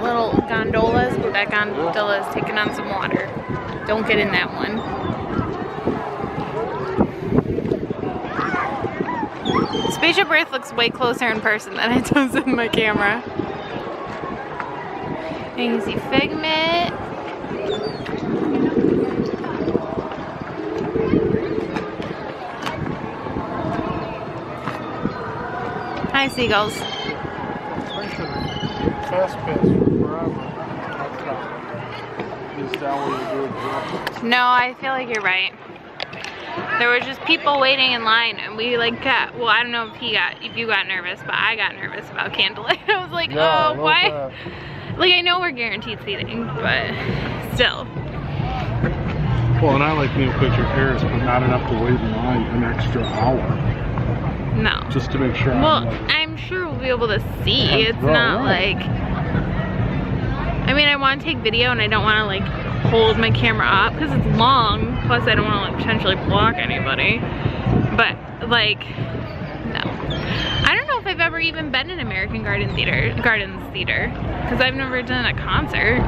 different little gondolas, but that gondola is taking on some water. Don't get in that one. Spaceship Earth looks way closer in person than it does in my camera. And you can see Figment. Hi, seagulls. Fast pass forever. Is that what you do? No, I feel like you're right. There were just people waiting in line, and we like got, well, I don't know if you got nervous, but I got nervous about Candlelight. I was like, Yeah, oh, why? Like, I know we're guaranteed seating, but still. Well, and I like Neil Patrick Harris, but not enough to wait in line an extra hour. No. Just to make sure. Well, I'm sure we'll be able to see. It's not like, I mean, I want to take video and I don't want to like hold my camera up because it's long. Plus, I don't want to like potentially block anybody. But like, no. I don't know if I've ever even been in American Gardens Theater because I've never done a concert.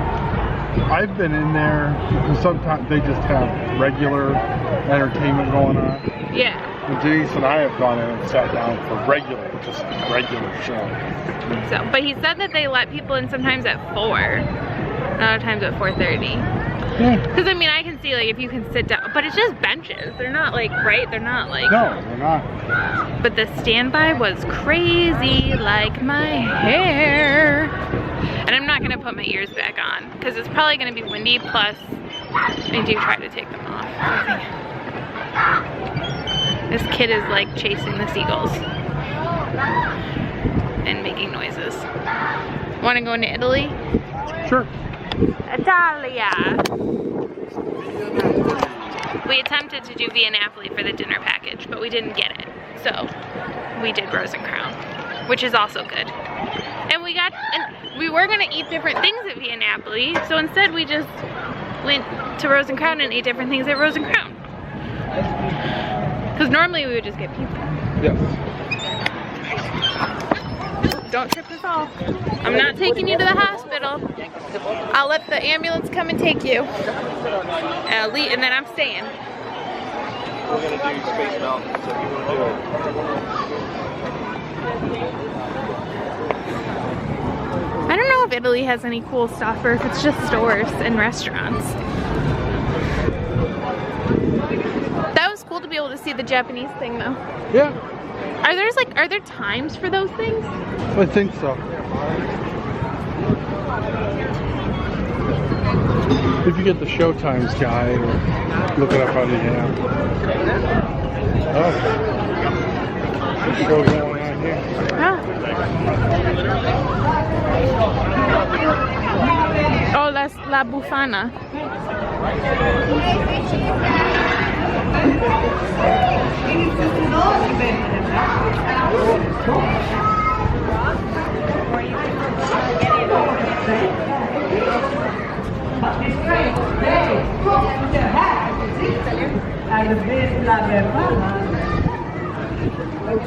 I've been in there, and sometimes they just have regular entertainment going on. Yeah. And Denise and I have gone in and sat down for regular show. So, but he said that they let people in sometimes at 4, other times at 4:30. Because I mean, I can see like if you can sit down, but it's just benches. They're not like, right? They're not like. No, they're not. But the standby was crazy, like my hair. And I'm not gonna put my ears back on because it's probably gonna be windy. Plus, I do try to take them off. This kid is like chasing the seagulls and making noises. Want to go into Italy? Sure. Italia. We attempted to do Via Napoli for the dinner package, but we didn't get it. So we did Rose and Crown, which is also good. And we were gonna eat different things at Via Napoli, so instead we just went to Rose and Crown and ate different things at Rose and Crown. Because normally we would just get pizza. Yes. Don't trip and fall. I'm not taking you to the hospital. I'll let the ambulance come and take you. And then I'm staying. We're going to do Space Mountain, so if you want to do it. I don't know if Italy has any cool stuff or if it's just stores and restaurants. That was cool to be able to see the Japanese thing though. Yeah. Are there times for those things? I think so. If you get the Showtimes guide or look it up on the app. Oh. Show going on here. Oh, that's La Bufana.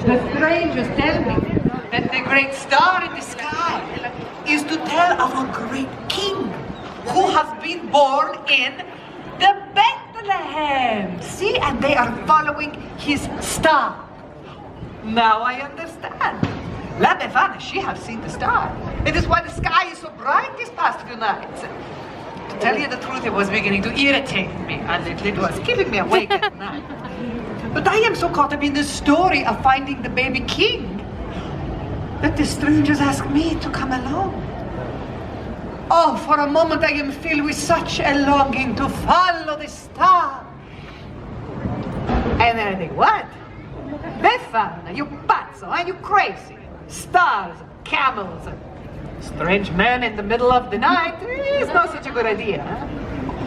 The strangers tell me that the great star in the sky is to tell of a great king who has been born in the Bethlehem. See, and they are following his star. Now I understand. La Befana, she has seen the star. It is why the sky is so bright these past few nights. To tell you the truth, it was beginning to irritate me a little. It was keeping me awake at night. But I am so caught up in the story of finding the baby king that the strangers asked me to come along. Oh, for a moment I am filled with such a longing to follow the star. And then I think, what? Befana, you pazzo, are you crazy? Stars, camels, a strange man in the middle of the night is not such a good idea. Huh?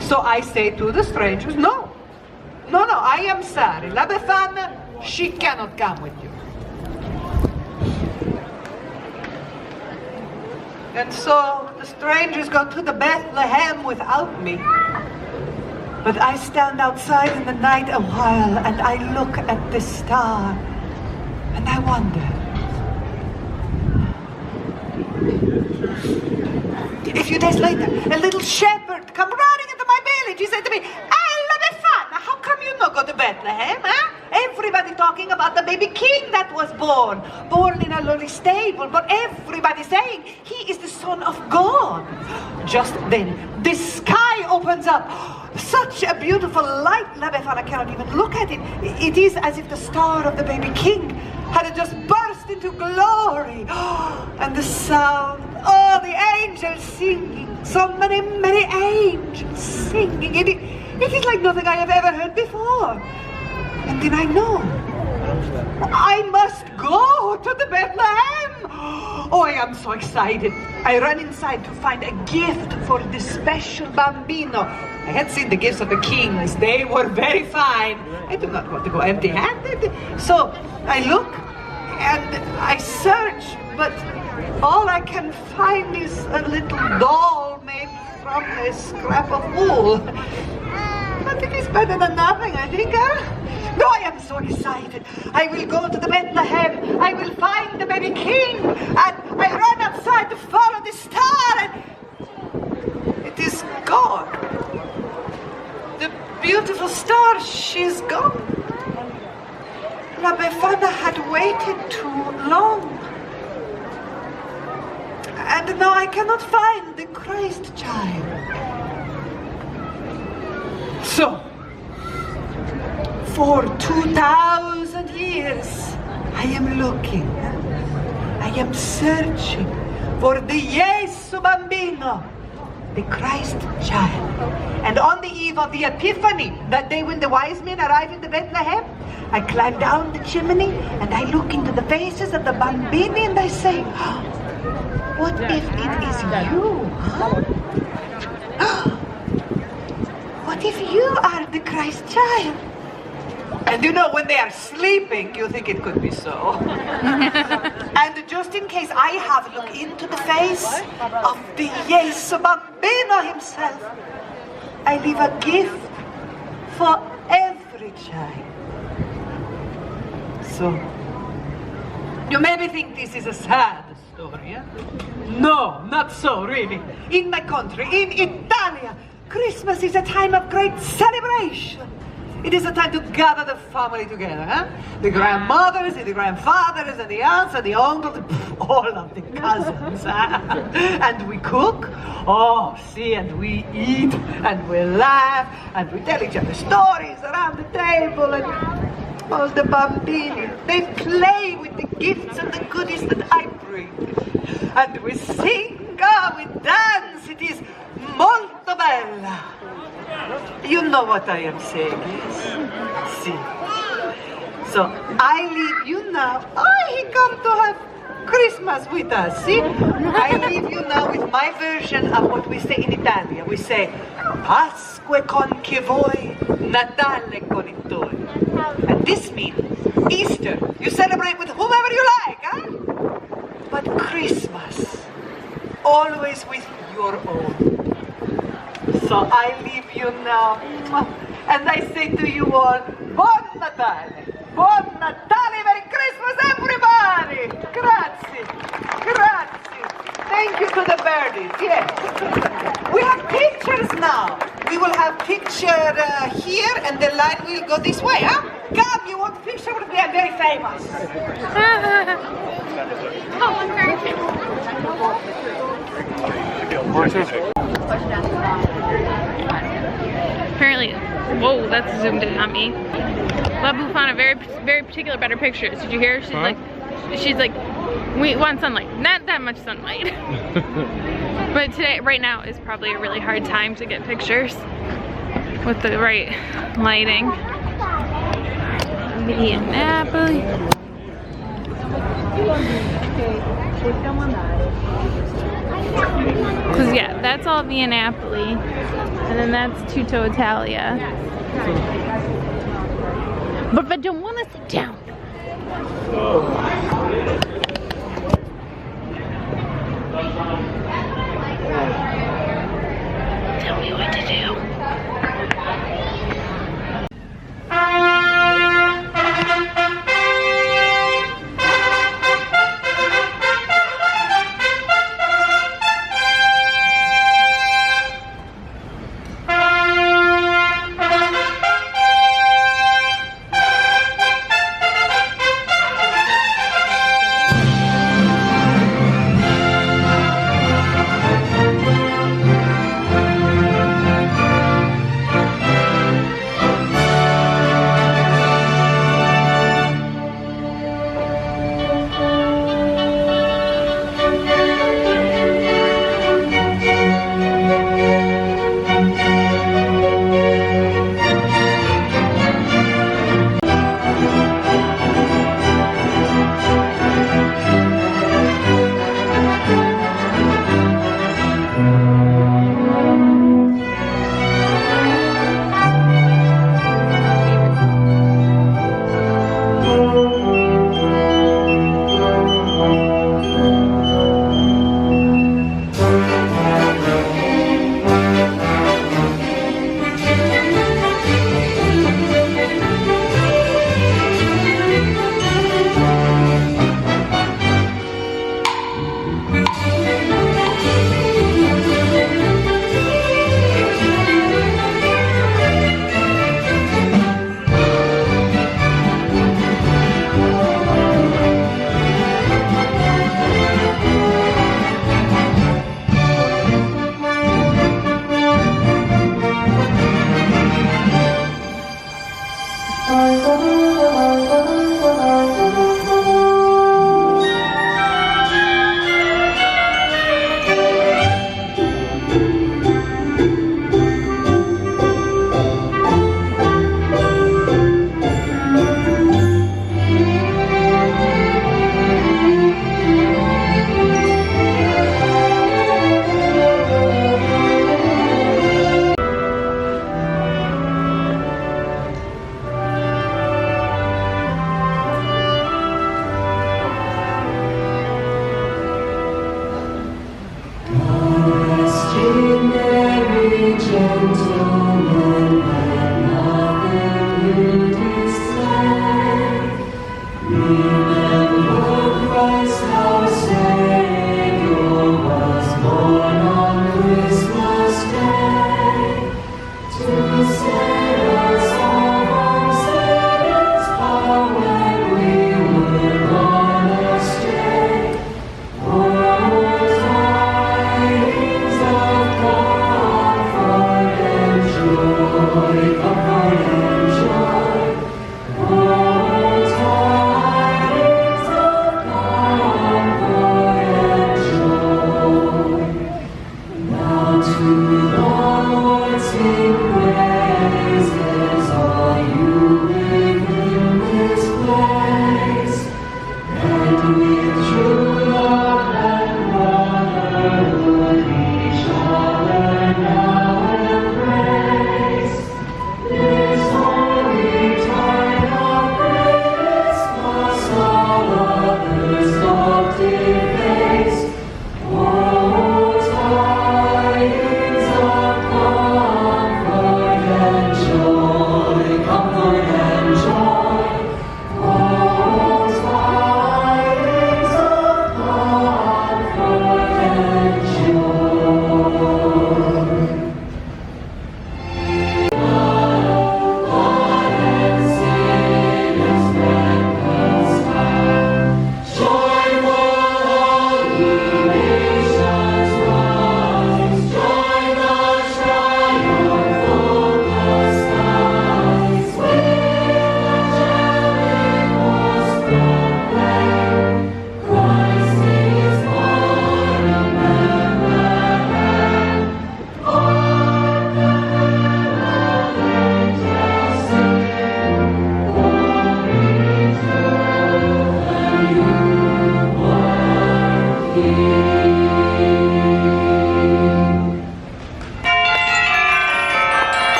So I say to the strangers, no, I am sorry. La Befana, she cannot come with you. And so the strangers go to the Bethlehem without me. But I stand outside in the night a while and I look at the star and I wonder, days later, a little shepherd come running into my village. He said to me, "Ella Befana, how come you not go to Bethlehem, huh? Everybody talking about the baby king that was born in a lowly stable, but everybody saying he is the son of God." Just then, the sky opens up. Such a beautiful light, La Befana cannot even look at it. It is as if the star of the baby king had just burst into glory. And the sound, the angels singing, so many, many angels singing. It is like nothing I have ever heard before. And then I know, I must go to the Bethlehem. Oh, I am so excited. I run inside to find a gift for this special bambino. I had seen the gifts of the kings. They were very fine. I do not want to go empty-handed. So I look and I search, but all I can find is a little doll made from a scrap of wool. But it is better than nothing, I think, huh? No, I am so excited. I will go to the Bethlehem. I will find the baby king. And I run outside to follow the star. And it is gone. The beautiful star, she's gone. La Befana had waited too long. And now I cannot find the Christ child. So, for 2,000 years, I am looking. I am searching for the Gesù Bambino, the Christ child. And on the eve of the Epiphany, that day when the wise men arrive in the Bethlehem, I climb down the chimney and I look into the faces of the bambini and I say, what if it is you? What if you are the Christ child? And you know, when they are sleeping, you think it could be so. And just in case, I have looked into the face of the Gesù Bambino himself. I leave a gift for every child. So, you maybe think this is a sad story, eh? No, not so, really. In my country, in Italia, Christmas is a time of great celebration. It is a time to gather the family together, huh? The grandmothers, and the grandfathers, and the aunts, and the uncles, all of the cousins, huh? And we cook, and we eat, and we laugh, and we tell each other stories around the table, and all the bambini, they play with the gifts and the goodies that I bring. And we sing, we dance, it is molto bella. You know what I am saying, yes? See. So I leave you now. He come to have Christmas with us, see? I leave you now with my version of what we say in Italia. We say, Pasque con che voi, Natale con i tuoi. And this means Easter. You celebrate with whomever you like, huh? But Christmas, always with your own. So I leave you now, and I say to you all, Buon Natale! Buon Natale! Merry Christmas, everybody! Grazie! Grazie! Thank you to the birdies, yes. We have pictures now. We will have picture here, and the line will go this way, huh? Come, you want a picture with me? I'm very famous. I'm very famous. Apparently, whoa, that's zoomed in on me. La Befana, very particular about her pictures. Did you hear? She's like, we want sunlight, not that much sunlight. But today, right now, is probably a really hard time to get pictures with the right lighting. Via Napoli. Because yeah, that's all Via Napoli, and then that's Tutto Italia. But I don't want to sit down. Tell me what to do.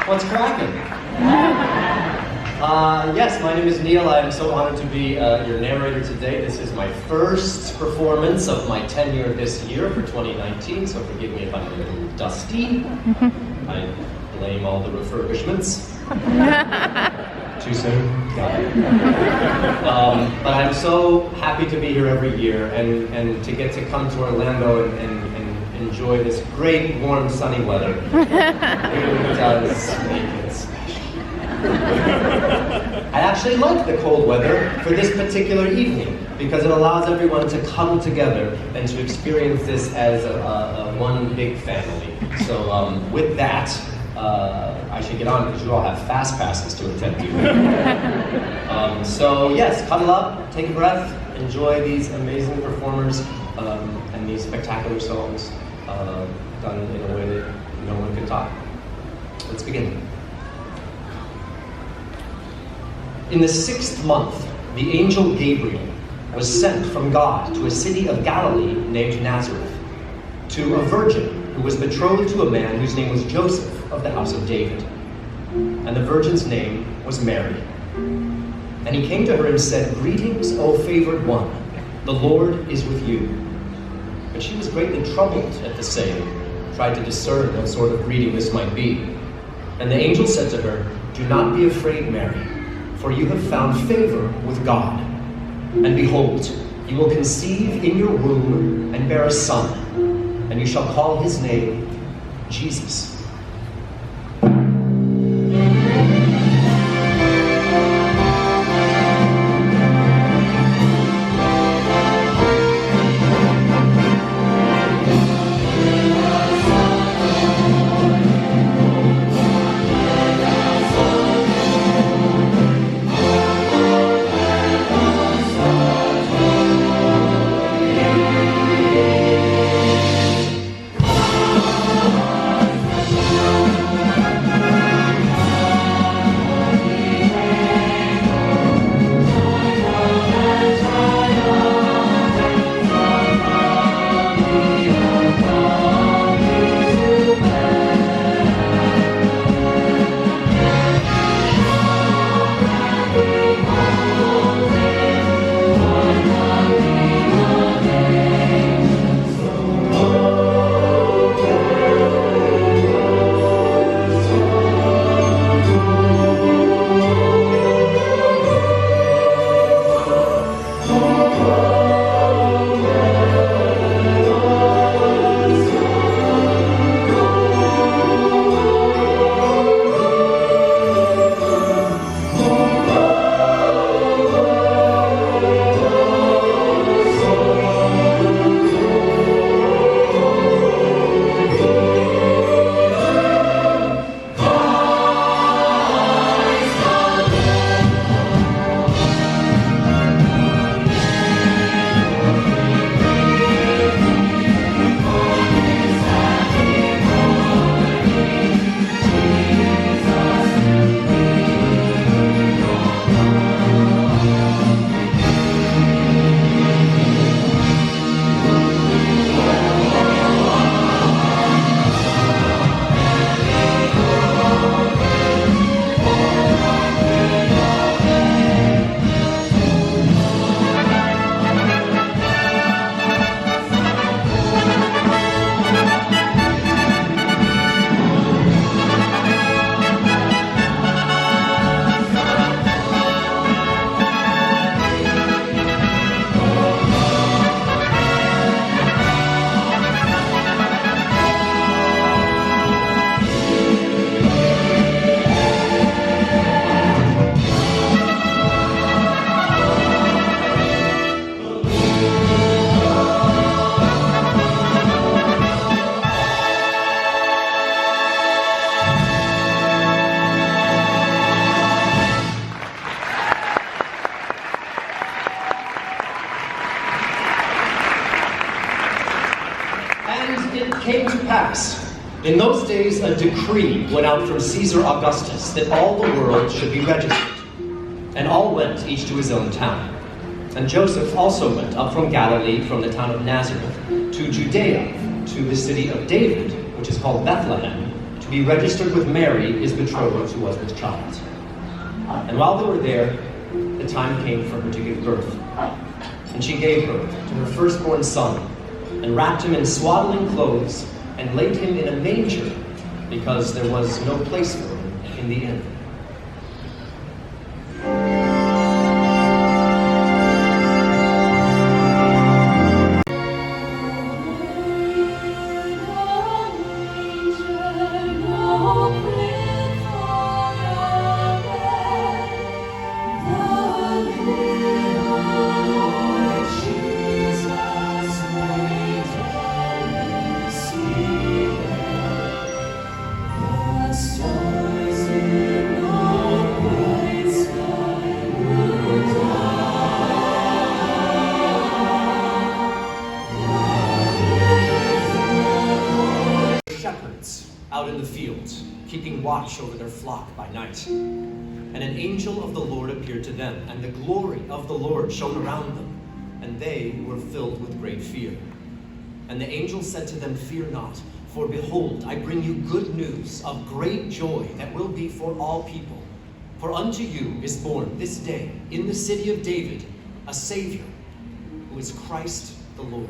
What's cracking? Yes, my name is Neil. I am so honored to be your narrator today. This is my first performance of my tenure this year for 2019, so forgive me if I'm a little dusty. I blame all the refurbishments. Too soon? Got it. But I'm so happy to be here every year and to get to come to Orlando and enjoy this great, warm, sunny weather. It really does make it special. I actually like the cold weather for this particular evening because it allows everyone to come together and to experience this as a one big family. So with that, I should get on because you all have fast passes to attend to. So yes, cuddle up, take a breath, enjoy these amazing performers and these spectacular songs done in a way that no one could top. Let's begin. In the 6th month, the angel Gabriel was sent from God to a city of Galilee named Nazareth, to a virgin who was betrothed to a man whose name was Joseph of the house of David. And the virgin's name was Mary. And he came to her and said, "Greetings, O favored one, the Lord is with you." But she was greatly troubled at the saying, tried to discern what sort of greeting this might be. And the angel said to her, "Do not be afraid, Mary, for you have found favor with God. And behold, you will conceive in your womb and bear a son, and you shall call his name Jesus." In those days, a decree went out from Caesar Augustus that all the world should be registered. And all went, each to his own town. And Joseph also went up from Galilee, from the town of Nazareth, to Judea, to the city of David, which is called Bethlehem, to be registered with Mary, his betrothed, who was with child. And while they were there, the time came for her to give birth. And she gave birth to her firstborn son, and wrapped him in swaddling clothes, and laid him in a manger, because there was no place for him in the inn. Out in the fields, keeping watch over their flock by night. And an angel of the Lord appeared to them, and the glory of the Lord shone around them, and they were filled with great fear. And the angel said to them, "Fear not, for behold, I bring you good news of great joy that will be for all people. For unto you is born this day in the city of David a Savior, who is Christ the Lord."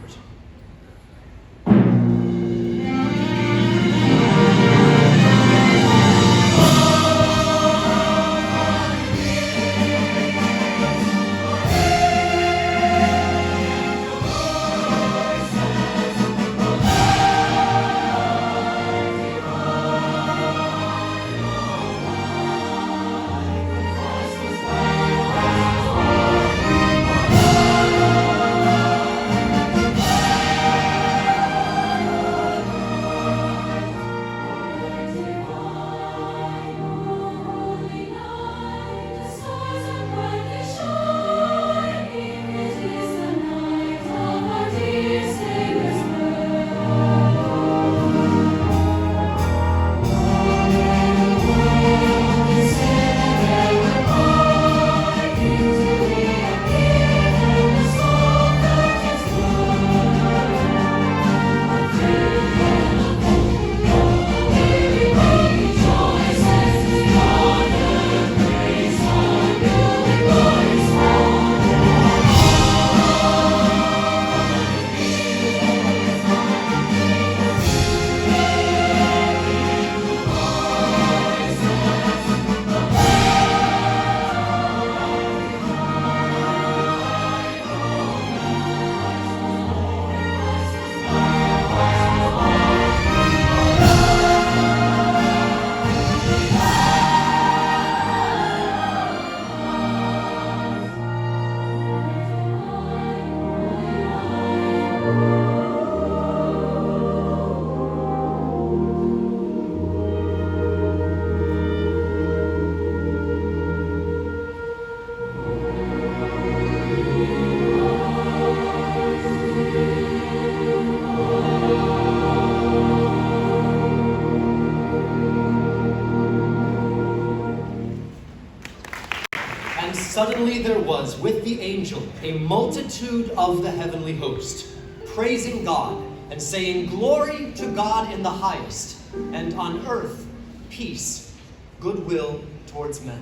Suddenly there was with the angel a multitude of the heavenly host, praising God and saying, "Glory to God in the highest, and on earth peace, goodwill towards men."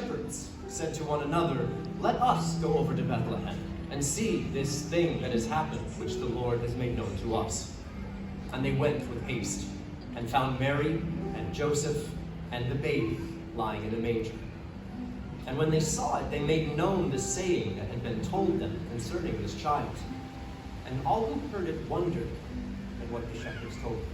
shepherds said to one another, "Let us go over to Bethlehem and see this thing that has happened, which the Lord has made known to us." And they went with haste and found Mary and Joseph and the baby lying in a manger. And when they saw it, they made known the saying that had been told them concerning this child. And all who heard it wondered at what the shepherds told them.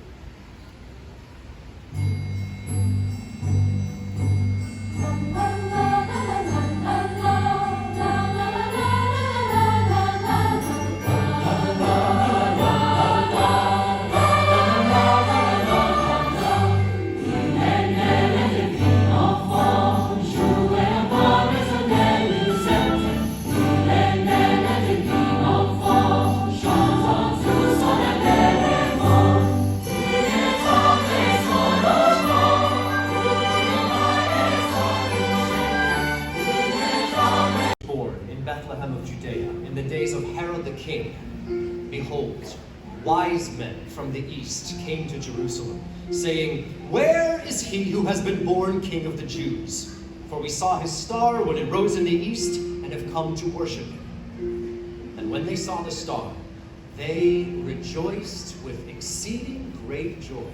Behold, wise men from the east came to Jerusalem, saying, "Where is he who has been born King of the Jews? For we saw his star when it rose in the east, and have come to worship him." And when they saw the star, they rejoiced with exceeding great joy.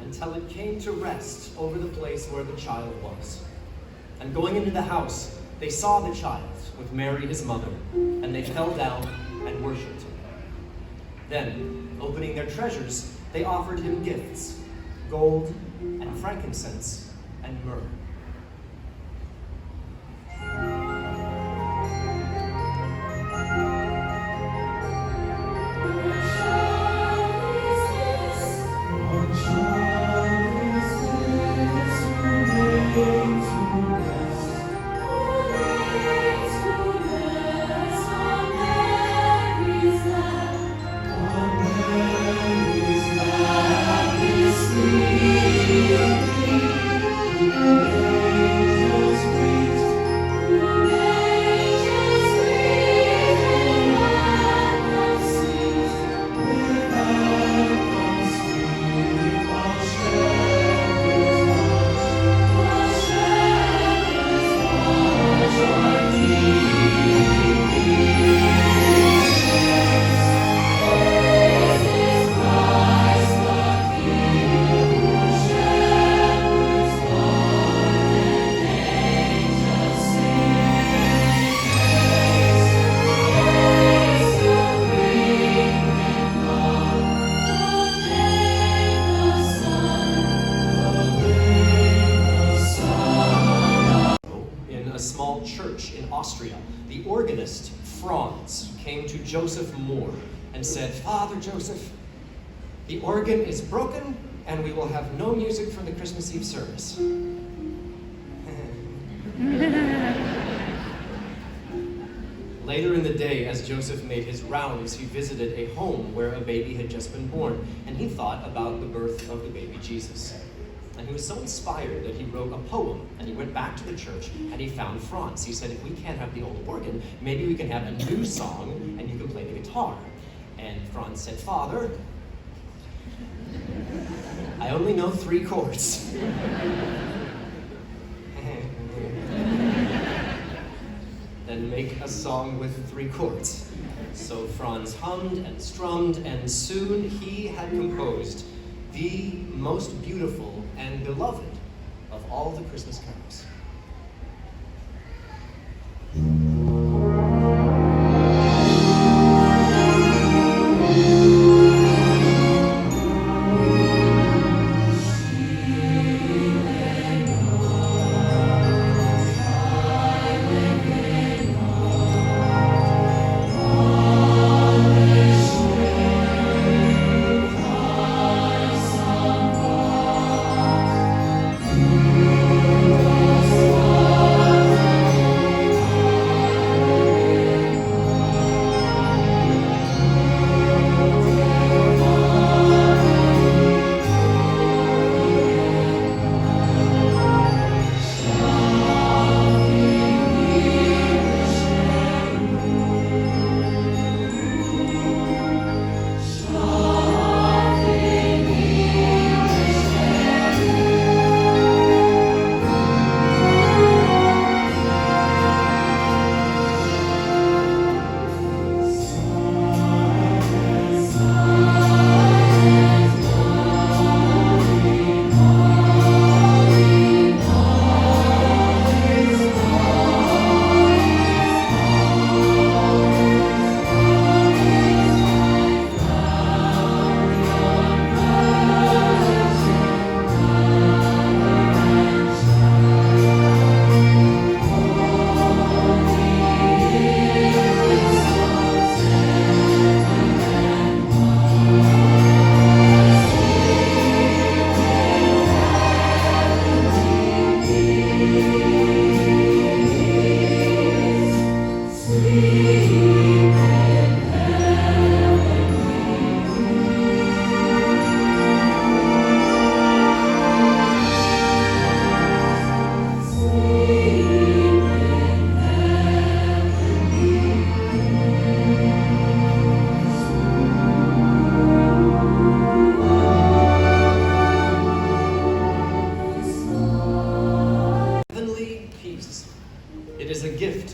Until it came to rest over the place where the child was. And going into the house, they saw the child with Mary his mother, and they fell down and worshipped him. Then, opening their treasures, They offered him gifts, gold and frankincense and myrrh. Church in Austria, the organist Franz came to Joseph Moore and said, "Father Joseph, the organ is broken and we will have no music for the Christmas Eve service." Later in the day, as Joseph made his rounds, he visited a home where a baby had just been born, and he thought about the birth of the baby Jesus. And he was so inspired that he wrote a poem, and he went back to the church, and he found Franz. He said, "If we can't have the old organ, maybe we can have a new song, and you can play the guitar." And Franz said, "Father, I only know 3 chords." "Then make a song with 3 chords." So Franz hummed and strummed, and soon he had composed the most beautiful and beloved of all the Christmas carols.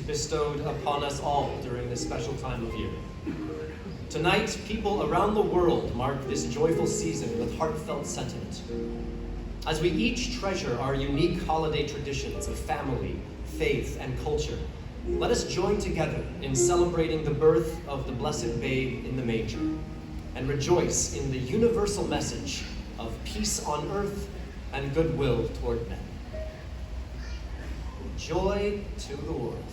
Bestowed upon us all during this special time of year. Tonight, people around the world mark this joyful season with heartfelt sentiment. As we each treasure our unique holiday traditions of family, faith, and culture, let us join together in celebrating the birth of the blessed babe in the manger. and rejoice in the universal message of peace on earth and goodwill toward men. Joy to the world.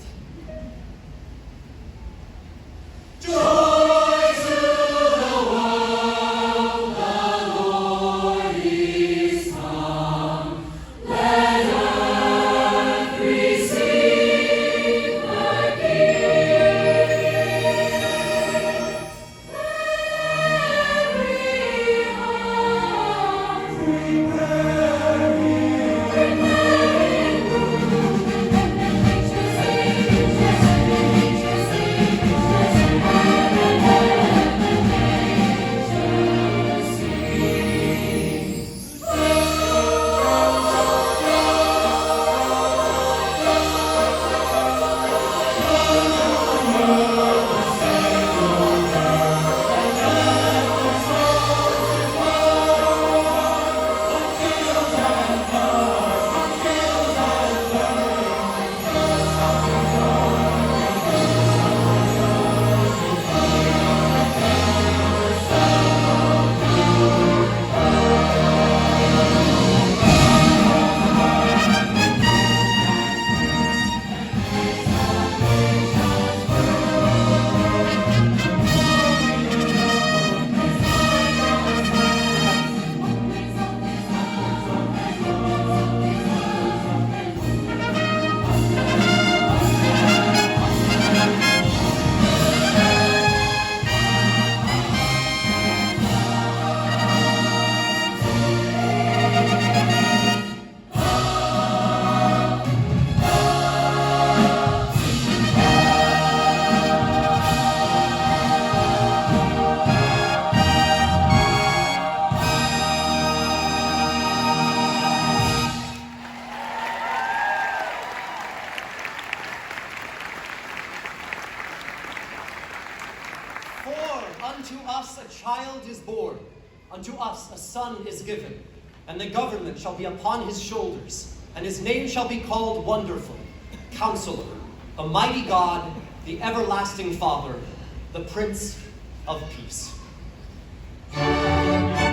Unto us a child is born, unto us a son is given, and the government shall be upon his shoulders, and his name shall be called Wonderful, Counselor, the Mighty God, the Everlasting Father, the Prince of Peace. Hallelujah.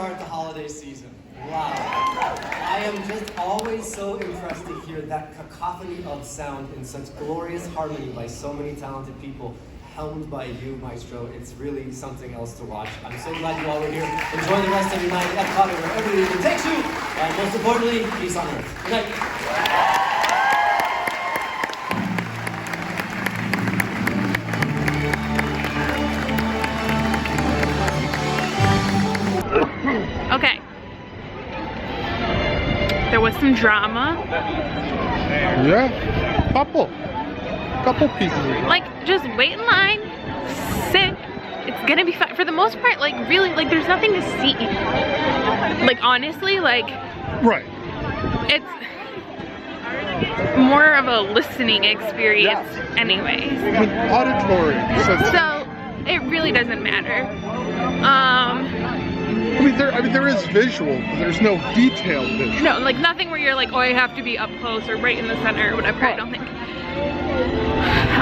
start the holiday season. Wow. I am just always so impressed to hear that cacophony of sound in such glorious harmony by so many talented people, helmed by you, Maestro. It's really something else to watch. I'm so glad you all are here. Enjoy the rest of your night at Epcot or wherever it even takes you. And most importantly, peace on earth. Good night. Okay. There was some drama. Yeah, couple pieces of drama. Like, just wait in line, sit. It's gonna be fine. For the most part, like, really, like, there's nothing to see. Like, honestly, like, Right. it's more of a listening experience anyways. Auditory. So, it really doesn't matter. I mean, there is visual, but there's no detailed visual. No, like nothing where you're like, oh, I have to be up close or right in the center or whatever. I don't think.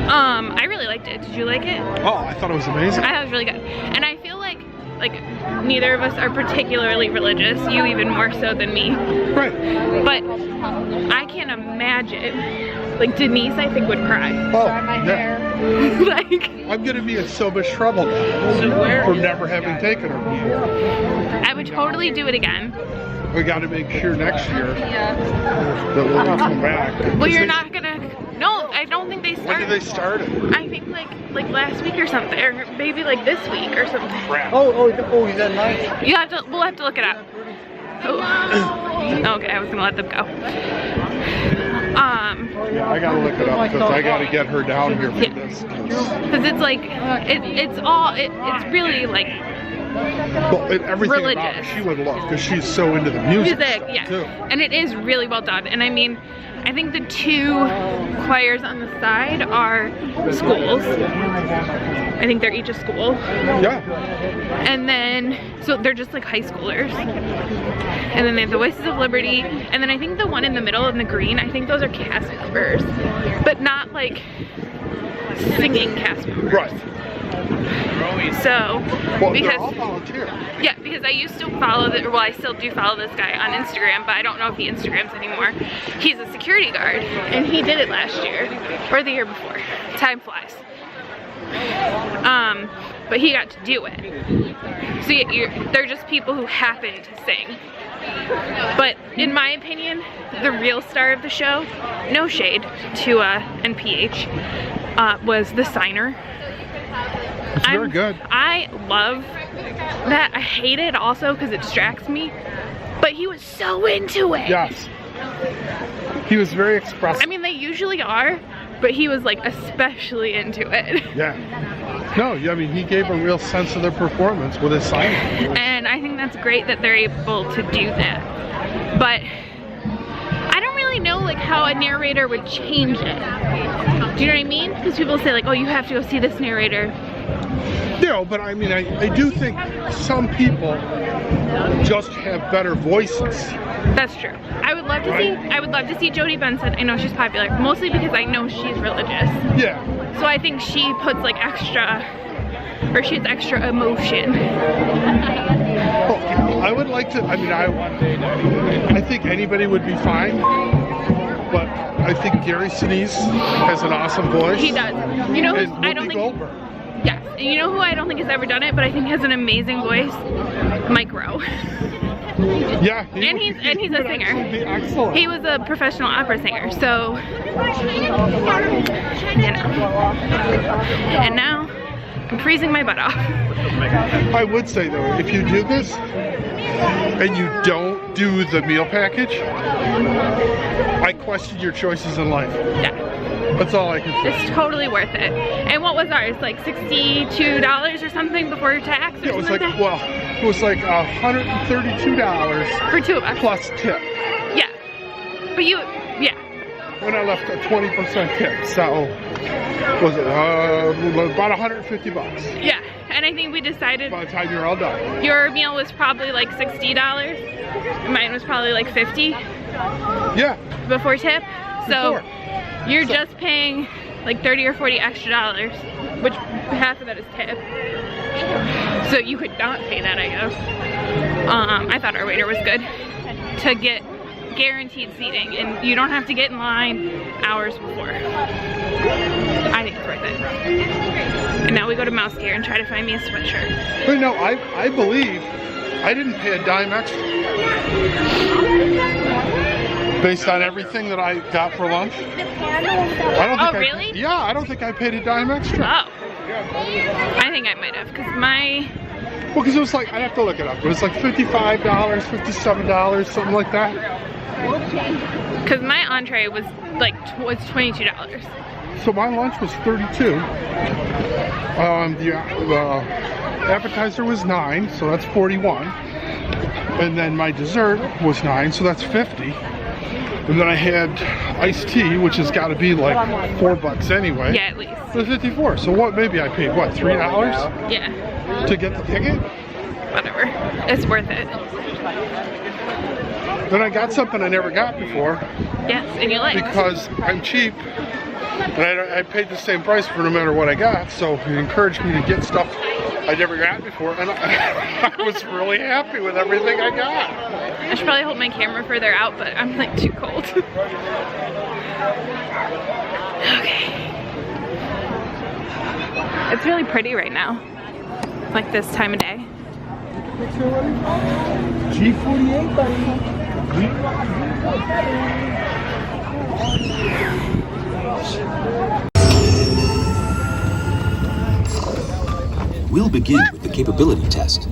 I really liked it. Did you like it? Oh, I thought it was amazing. I thought it was really good. And I feel like neither of us are particularly religious. You even more so than me. Right. But I can't imagine. Like Denise, I think would cry. Oh, yeah. Like, I'm gonna be in so much trouble for never having taken her before. I would totally do it again. We got to make sure next year that we'll come back. Well, you're not gonna. No, I don't think they started. When did they start it? I think like last week or something, or maybe like this week or something. Crap. Oh, he's at night. You have to. We'll have to look it up. Oh. Okay, I was gonna let them go. Yeah, I gotta look it up because I gotta get her down here for this. Because it's like it's really like Well, everything religious. about it, she would love because she's so into the music. yeah, too. and it is really well done. And I mean, I think the two choirs on the side are schools. I think they're each a school. Yeah. And then, so they're just like high schoolers. And then they have the Voices of Liberty. And then I think the one in the middle in the green, I think those are cast members. But not like singing cast members. Right. So, Well, because they're all volunteer. yeah, because I used to follow well, I still do follow this guy on Instagram, but I don't know if he Instagrams anymore. He's a security guard, and he did it last year, or the year before. Time flies. But he got to do it. So they're just people who happen to sing. But in my opinion, the real star of the show, no shade to NPH, was the signer. It's very good. I love that. I hate it also because it distracts me. But he was so into it. Yes. He was very expressive. I mean, they usually are, but he was like especially into it. Yeah. No, I mean, he gave a real sense of their performance with his signing. And I think that's great that they're able to do that. But I don't really know like how a narrator would change it. Do you know what I mean? Because people say like, oh, you have to go see this narrator. No, but I mean, I do think some people just have better voices. That's true. I would love to see Jodie Benson. I know she's popular, mostly because I know she's religious. Yeah. So I think she puts like extra, or she has extra emotion. Well, I would like to, I mean, I think anybody would be fine, but I think Gary Sinise has an awesome voice. He does. You know, And I don't Whoopi think. Goldberg. Yes. You know who I don't think has ever done it, but I think has an amazing voice? Mike Rowe. Yeah. And he's a singer. Be excellent. He was a professional opera singer, so you know. And now I'm freezing my butt off. I would say though, if you do this and you don't do the meal package, I question your choices in life. Yeah. That's all I can say. It's totally worth it. And what was ours? Like $62 or something before tax? Or It was like, something well, it was like $132 for two of us. plus tip. Yeah. But you, yeah. When I left a 20% tip, so was it about 150 bucks Yeah. And I think we decided by the time you're all done. your meal was probably like $60. Mine was probably like $50 Yeah. before tip. So Before. you're just paying like $30 or $40 extra dollars, which half of that is tip. So So you could not pay that, I guess. I thought our waiter was good to get guaranteed seating, and you don't have to get in line hours before. I think it's worth it. And now we go to Mouse Gear and try to find me a sweatshirt. But no, I believe I didn't pay a dime extra. Based on everything that I got for lunch. I don't think really? Yeah, I don't think I paid a dime extra. Oh. I think I might have, because my... Well, because it was like, I have to look it up. It was like $55, $57, something like that. Because my entree was like was $22. So my lunch was $32. The appetizer was $9, so that's $41. And then my dessert was $9, so that's $50. And then I had iced tea, which has got to be like $4 anyway. Yeah, at least. So $54. So what? Maybe I paid what? $3? Yeah. To get the ticket? Whatever. It's worth it. Then I got something I never got before. Yes, and you like. Because I'm cheap. And I paid the same price for no matter what I got. So it encouraged me to get stuff I never got before. And I was really happy with everything I got. I should probably hold my camera further out, but I'm like too cold. Okay. It's really pretty right now. Like this time of day. G48, buddy. We'll begin with the capability test.